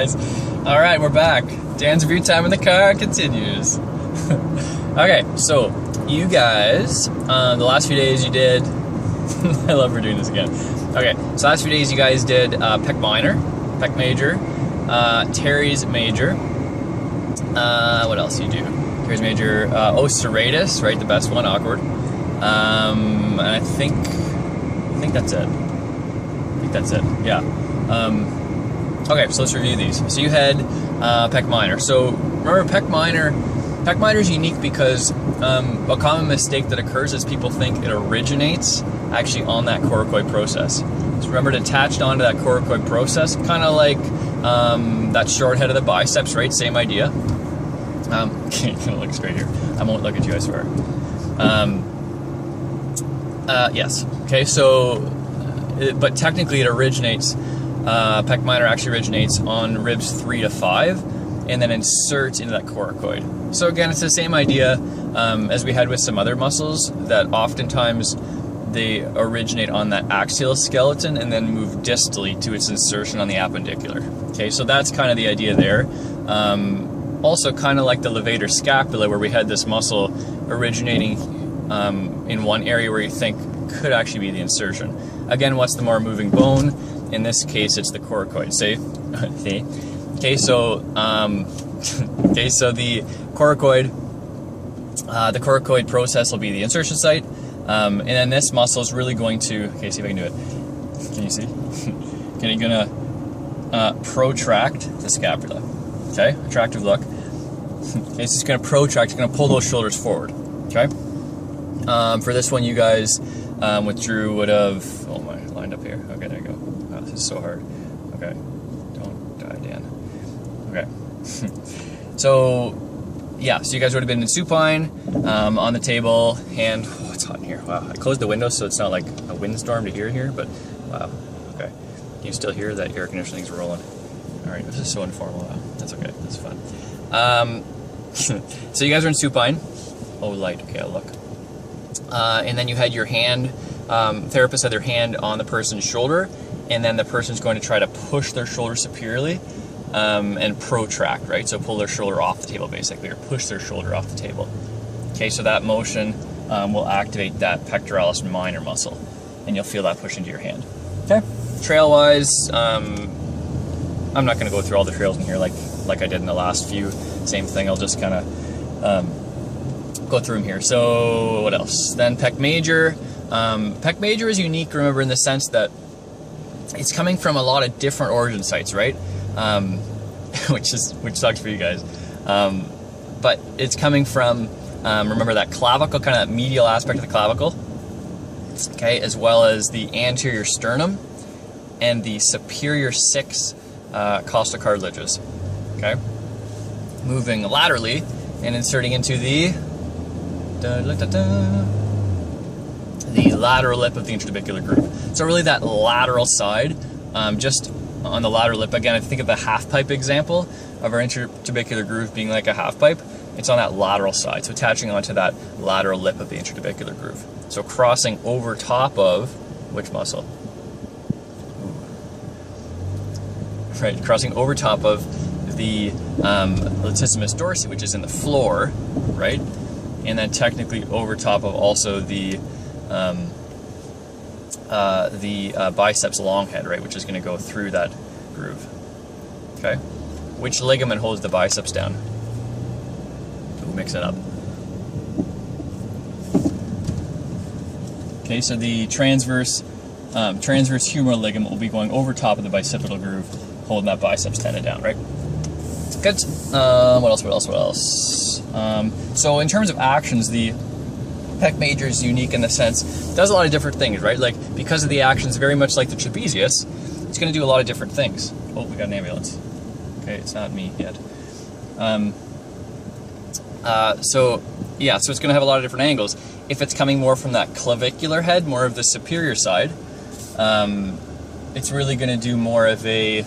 guys. Alright, we're back. Dan's review time in the car continues. Okay, so you guys, the last few days you did... I love we're doing this again. Okay, so last few days you guys did Pec minor, Pec major, Teres major. What else do you do? Teres major, Serratus, right? The best one, awkward. And I think that's it. Yeah. Okay, so let's review these. So you had Pec minor. So remember, Pec minor is unique because a common mistake that occurs is people think it originates actually on that coracoid process. So remember, it's attached onto that coracoid process, kind of like that short head of the biceps, right? Same idea. Okay, gonna look straight here. I won't look at you, I swear. Yes. Okay, so, but technically it originates, Pec minor actually originates on ribs 3 to 5, and then inserts into that coracoid. So again, it's the same idea as we had with some other muscles, that oftentimes they originate on that axial skeleton and then move distally to its insertion on the appendicular. Okay, so that's kind of the idea there. Also kind of like the levator scapula, where we had this muscle originating in one area where you think could actually be the insertion. Again, what's the more moving bone? In this case, it's the coracoid. See? Okay, so the coracoid process will be the insertion site, and then this muscle is really going to. Okay, see if I can do it. Can you see? Okay, you're gonna protract the scapula. Okay, attractive look. Okay, so it's gonna protract. You're gonna pull those shoulders forward. Okay. For this one, you guys would have. Oh my, lined up here. Okay, there you go. Wow, this is so hard. Okay, don't die, Dan. Okay. So, yeah, so you guys would have been in supine, on the table, and oh, it's hot in here. Wow, I closed the window so it's not like a windstorm to hear here, but wow. Okay, can you still hear that air conditioning's rolling? All right, this is so informal. Wow, that's okay. That's fun. So you guys are in supine. Oh, light. Okay, I'll look. And then you had your hand, therapist had their hand on the person's shoulder, and then the person's going to try to push their shoulder superiorly and protract, right? So pull their shoulder off the table, basically, or push their shoulder off the table. Okay, so that motion will activate that pectoralis minor muscle, and you'll feel that push into your hand. Okay. Trail-wise, I'm not going to go through all the trails in here like I did in the last few. Same thing, I'll just kind of go through them here. So what else? Then Pec major. Pec major is unique, remember, in the sense that it's coming from a lot of different origin sites, right? Which sucks for you guys. But it's coming from, remember, that clavicle, kind of that medial aspect of the clavicle, okay, as well as the anterior sternum and the superior 6 costal cartilages, okay? Moving laterally and inserting into the lateral lip of the intertubicular groove. So really that lateral side, just on the lateral lip, again, I think of the half pipe example of our intertubicular groove being like a half pipe. It's on that lateral side, so attaching onto that lateral lip of the intertubicular groove. So crossing over top of, which muscle? Ooh. Right, crossing over top of the latissimus dorsi, which is in the floor, right? And then technically over top of also the biceps long head, right, which is going to go through that groove. Okay, which ligament holds the biceps down? We'll mix it up. Okay, so the transverse humeral ligament will be going over top of the bicipital groove, holding that biceps tendon down, right? Good. What else? So in terms of actions, the Pec major is unique in the sense it does a lot of different things, right? Like, because of the actions, very much like the trapezius, it's going to do a lot of different things. Oh, we got an ambulance. Okay, it's not me yet. So it's going to have a lot of different angles. If it's coming more from that clavicular head, more of the superior side, it's really going to do more of a,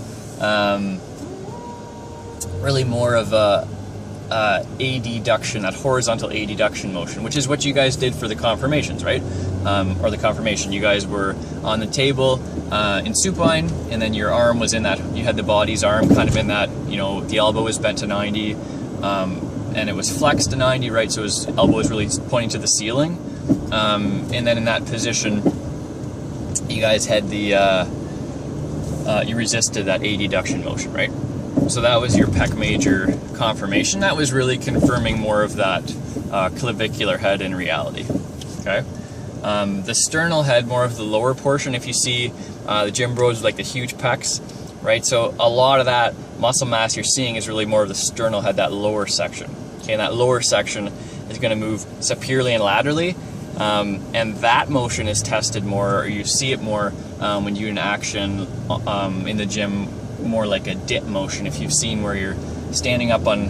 adduction, that horizontal adduction motion, which is what you guys did for the conformations, right? Or the conformation. You guys were on the table in supine, and then your arm was in that, you had the body's arm kind of in that, you know, the elbow was bent to 90, and it was flexed to 90, right? So his elbow was really pointing to the ceiling. And then in that position, you guys had the, you resisted that adduction motion, right? So that was your pec major conformation. That was really confirming more of that clavicular head in reality, okay? The sternal head, more of the lower portion. If you see the gym bros with like the huge pecs, right? So a lot of that muscle mass you're seeing is really more of the sternal head, that lower section. Okay, and that lower section is going to move superiorly and laterally, and that motion is tested more, or you see it more when you're in action in the gym, more like a dip motion. If you've seen where you're standing up on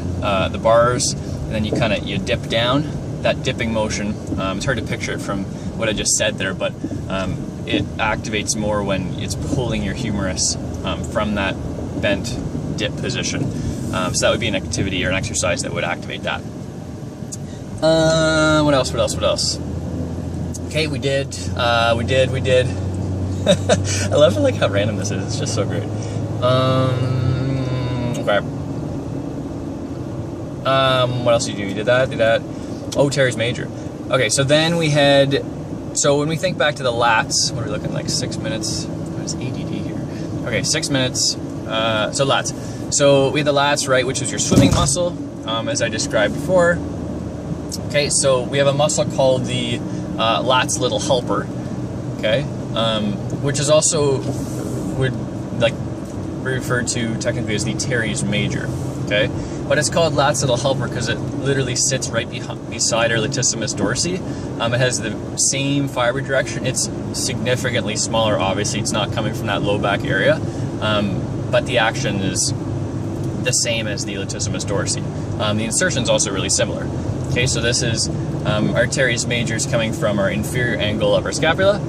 the bars and then you dip down, that dipping motion, it's hard to picture it from what I just said there, but it activates more when it's pulling your humerus from that bent dip position. So that would be an activity or an exercise that would activate that. What else? Okay, we did. I love like how random this is. It's just so great. Okay. What else did you do? You did that. Oh, Teres major. Okay, so then we had, so when we think back to the lats, what are we looking, like 6 minutes? What is ADD here? Okay, 6 minutes. So lats. So we had the lats, right, which was your swimming muscle, as I described before. Okay, so we have a muscle called the lats little helper, okay, which is also would like be referred to technically as the Teres major, okay, but it's called lats little helper because it literally sits right beside our latissimus dorsi. It has the same fiber direction. It's significantly smaller, obviously. It's not coming from that low back area, but the action is the same as the latissimus dorsi. The insertion is also really similar. Okay, so this is our Teres majors coming from our inferior angle of our scapula,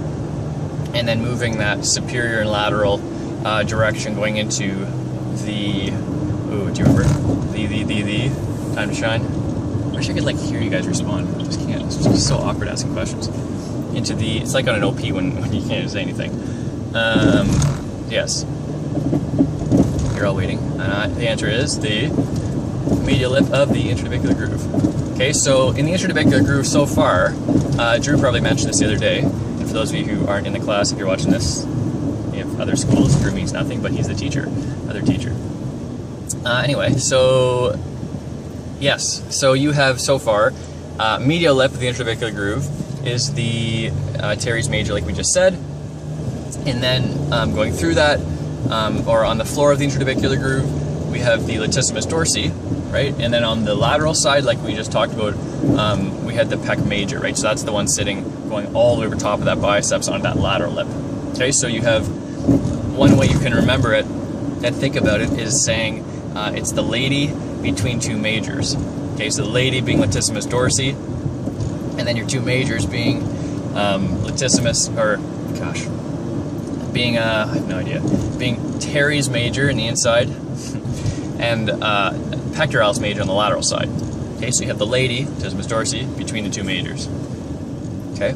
and then moving that superior and lateral direction going into the, ooh, do you remember? The time to shine? I wish I could like hear you guys respond. I just can't. It's just so awkward asking questions. Into the, it's like on an OP when you can't say anything. Yes. You're all waiting. The answer is the medial lip of the internavicular groove. Okay, so in the internavicular groove so far, Drew probably mentioned this the other day, and for those of you who aren't in the class, if you're watching this, you have other schools, Drew means nothing, but he's the teacher, other teacher. Anyway, so, yes, so you have so far, medial lip of the internavicular groove is the Teres major, like we just said, and then going through that, or on the floor of the internavicular groove, we have the latissimus dorsi, right? And then on the lateral side, like we just talked about, we had the pec major, right? So that's the one sitting, going all the way over top of that biceps on that lateral lip. Okay, so you have, one way you can remember it and think about it is saying it's the lady between two majors. Okay, so the lady being latissimus dorsi, and then your two majors being latissimus, or gosh, being, I have no idea, being Teres major in the inside, and Pectoralis major on the lateral side. Okay, so you have the lady, latissimus dorsi, between the two majors. Okay.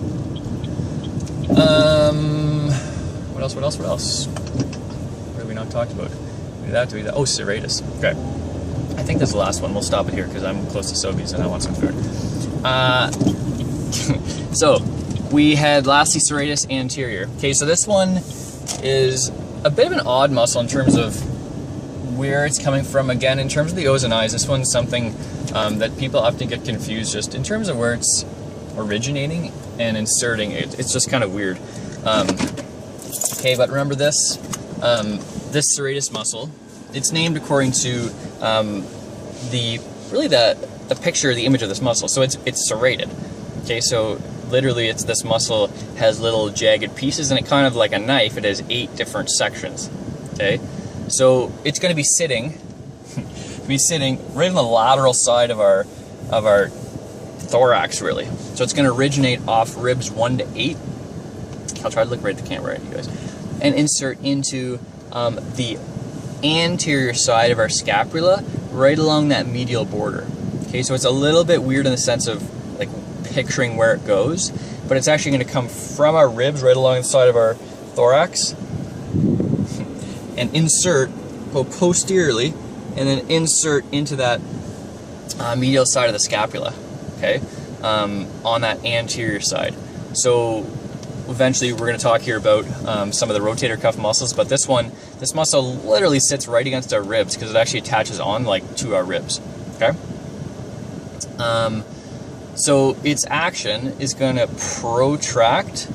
What else? What have we not talked about? Do that. Oh, Serratus. Okay. I think that's the last one. We'll stop it here because I'm close to Sobeys and I want some food. So, we had lastly Serratus anterior. Okay, so this one is a bit of an odd muscle in terms of where it's coming from. Again, in terms of the O's and I's, this one's something that people often get confused just in terms of where it's originating and inserting. It's just kind of weird. Okay, but remember this, this serratus muscle, it's named according to the picture, the image of this muscle. So it's serrated. Okay, so literally it's this muscle has little jagged pieces, and it kind of like a knife, it has 8 different sections. Okay, so it's going to be sitting right on the lateral side of our thorax, really. So it's going to originate off ribs 1 to 8. I'll try to look right at the camera, right, you guys, and insert into the anterior side of our scapula, right along that medial border. Okay, so it's a little bit weird in the sense of like picturing where it goes, but it's actually going to come from our ribs right along the side of our thorax and go posteriorly, and then insert into that medial side of the scapula, okay, on that anterior side. So eventually we're going to talk here about some of the rotator cuff muscles, but this muscle literally sits right against our ribs because it actually attaches on like to our ribs, okay? So its action is going to protract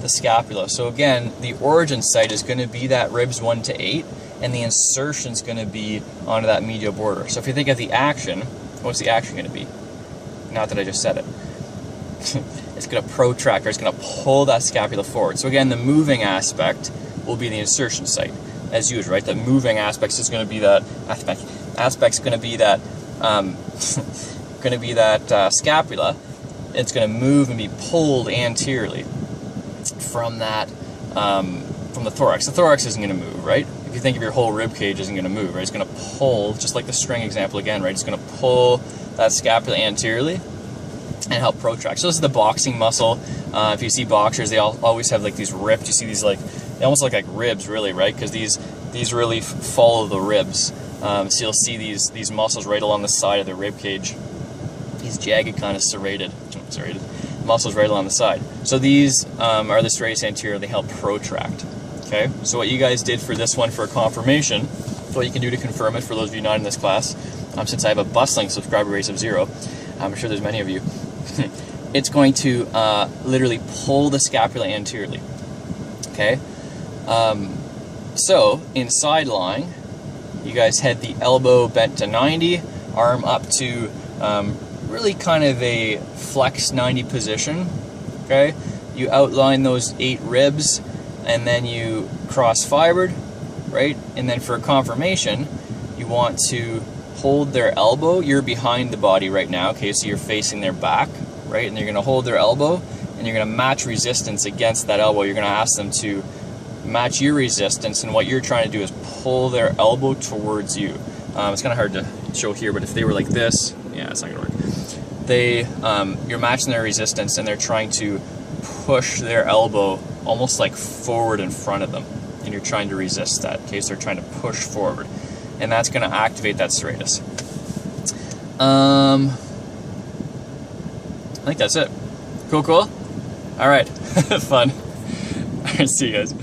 the scapula. So again, the origin site is going to be that ribs 1 to 8, and the insertion is going to be onto that medial border. So if you think of the action, what's the action going to be? Not that I just said it. It's going to protract, or it's going to pull that scapula forward. So again, the moving aspect will be the insertion site, as usual, right? The moving aspect is going to be that scapula. It's going to move and be pulled anteriorly from that from the thorax. The thorax isn't going to move, right? If you think of your whole rib cage isn't going to move, right? It's going to pull, just like the string example again, right? It's going to pull that scapula anteriorly and help protract. So this is the boxing muscle. If you see boxers, they always have like these ripped. You see these like they almost look like ribs, really, right? Because these really follow the ribs. So you'll see these muscles right along the side of the rib cage. These jagged, kind of serrated muscles right along the side. So these are the serratus anterior. They help protract. Okay. So what you guys did for this one for confirmation, what you can do to confirm it for those of you not in this class, since I have a bustling subscriber base of 0, I'm sure there's many of you. It's going to literally pull the scapula anteriorly. Okay. So in side lying, you guys had the elbow bent to 90, arm up to really kind of a flex 90 position. Okay. You outline those 8 ribs, and then you cross fibered, right? And then for confirmation, you want to hold their elbow. You're behind the body right now, okay? So you're facing their back, right? And you're going to hold their elbow, and you're going to match resistance against that elbow. You're going to ask them to match your resistance, and what you're trying to do is pull their elbow towards you. It's kind of hard to show here, but if they were like this, yeah, it's not going to work. You're matching their resistance, and they're trying to push their elbow almost like forward in front of them, and you're trying to resist that. Okay, so they're trying to push forward, and that's going to activate that serratus. I think that's it. Cool. All right, fun. All right, see you guys.